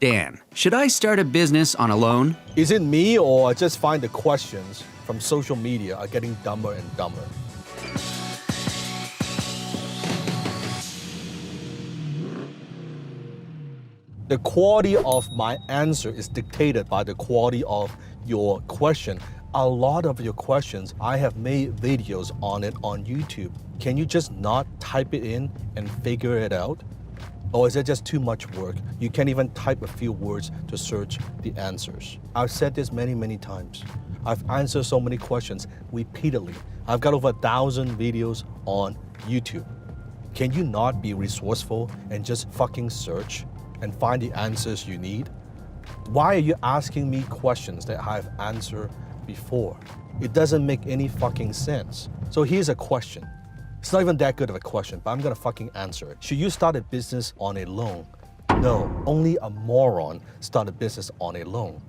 Dan, should I start a business on a loan? Is it me, or I just find the questions from social media are getting dumber and dumber? The quality of my answer is dictated by the quality of your question. A lot of your questions, I have made videos on it on YouTube. Can you just not type it in and figure it out? Or is it just too much work? You can't even type a few words to search the answers. I've said this many, many times. I've answered so many questions repeatedly. I've got over 1,000 videos on YouTube. Can you not be resourceful and just fucking search and find the answers you need? Why are you asking me questions that I've answered before? It doesn't make any fucking sense. So here's a question. It's not even that good of a question, but I'm gonna fucking answer it. Should you start a business on a loan? No, only a moron start a business on a loan.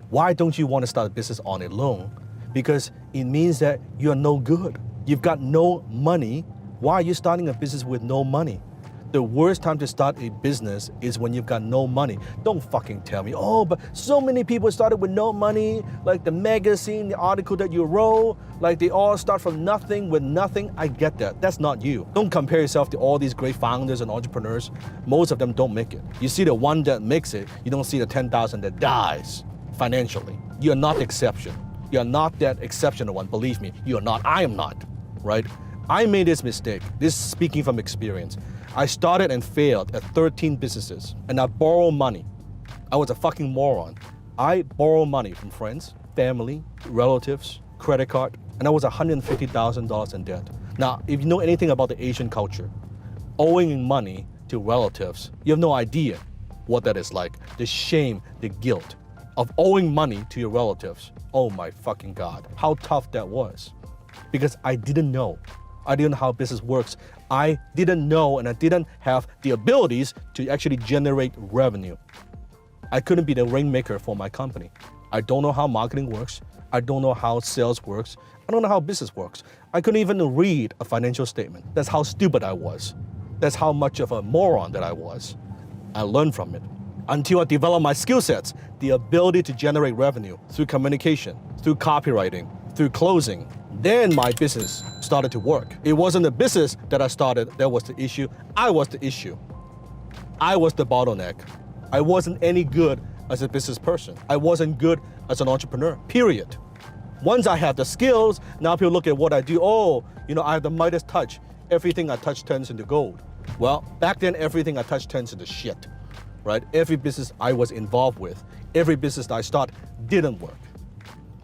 Why don't you want to start a business on a loan? Because it means that you're no good. You've got no money. Why are you starting a business with no money? The worst time to start a business is when you've got no money. Don't fucking tell me, oh, but so many people started with no money, like the magazine, the article that you wrote, like they all start from nothing with nothing. I get that. That's not you. Don't compare yourself to all these great founders and entrepreneurs. Most of them don't make it. You see the one that makes it, you don't see the 10,000 that dies financially. You're not the exception. You're not that exceptional one, believe me. You're not. I am not, right? I made this mistake. This is speaking from experience. I started and failed at 13 businesses, and I borrowed money. I was a fucking moron. I borrowed money from friends, family, relatives, credit card, and I was $150,000 in debt. Now, if you know anything about the Asian culture, owing money to relatives, you have no idea what that is like. The shame, the guilt of owing money to your relatives. Oh my fucking God, how tough that was. Because I didn't know. I didn't know how business works. I didn't know, and I didn't have the abilities to actually generate revenue. I couldn't be the rainmaker for my company. I don't know how marketing works. I don't know how sales works. I don't know how business works. I couldn't even read a financial statement. That's how stupid I was. That's how much of a moron that I was. I learned from it until I developed my skill sets, the ability to generate revenue through communication, through copywriting, through closing. Then my business started to work. It wasn't the business that I started that was the issue. I was the issue. I was the bottleneck. I wasn't any good as a business person. I wasn't good as an entrepreneur, period. Once I had the skills, now people look at what I do. Oh, you know, I have the Midas touch. Everything I touch turns into gold. Well, back then, everything I touched turns into shit, right? Every business I was involved with, every business that I started didn't work.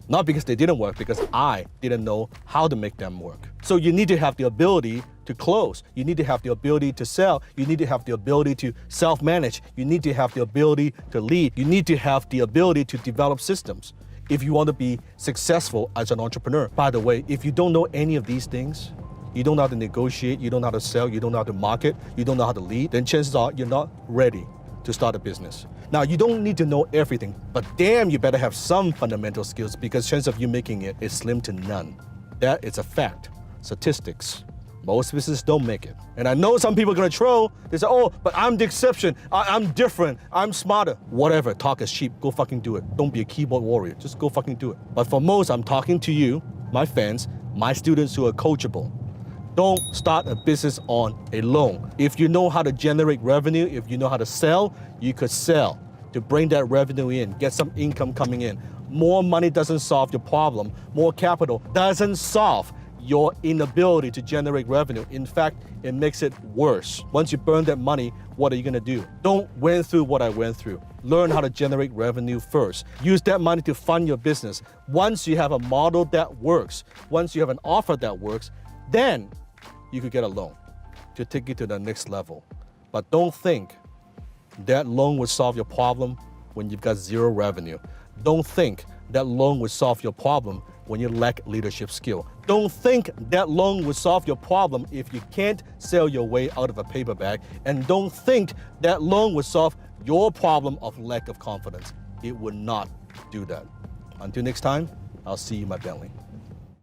Not because they didn't work, because I didn't know how to make them work. So you need to have the ability to close. You need to have the ability to sell. You need to have the ability to self-manage. You need to have the ability to lead. You need to have the ability to develop systems if you want to be successful as an entrepreneur. By the way, if you don't know any of these things, you don't know how to negotiate, you don't know how to sell, you don't know how to market, you don't know how to lead, then chances are you're not ready to start a business. Now, you don't need to know everything, but damn, you better have some fundamental skills, because chance of you making it is slim to none. That is a fact. Statistics. Most businesses don't make it. And I know some people are gonna troll. They say, oh, but I'm the exception. I'm different. I'm smarter. Whatever, talk is cheap. Go fucking do it. Don't be a keyboard warrior. Just go fucking do it. But for most, I'm talking to you, my fans, my students who are coachable. Don't start a business on a loan. If you know how to generate revenue, if you know how to sell, you could sell to bring that revenue in, get some income coming in. More money doesn't solve your problem. More capital doesn't solve your inability to generate revenue. In fact, it makes it worse. Once you burn that money, what are you gonna do? Don't went through what I went through. Learn how to generate revenue first. Use that money to fund your business. Once you have a model that works, once you have an offer that works, then you could get a loan to take you to the next level. But don't think that loan will solve your problem when you've got zero revenue. Don't think that loan will solve your problem when you lack leadership skill. Don't think that loan will solve your problem if you can't sell your way out of a paper bag. And don't think that loan will solve your problem of lack of confidence. It will not do that. Until next time, I'll see you in my Bentley.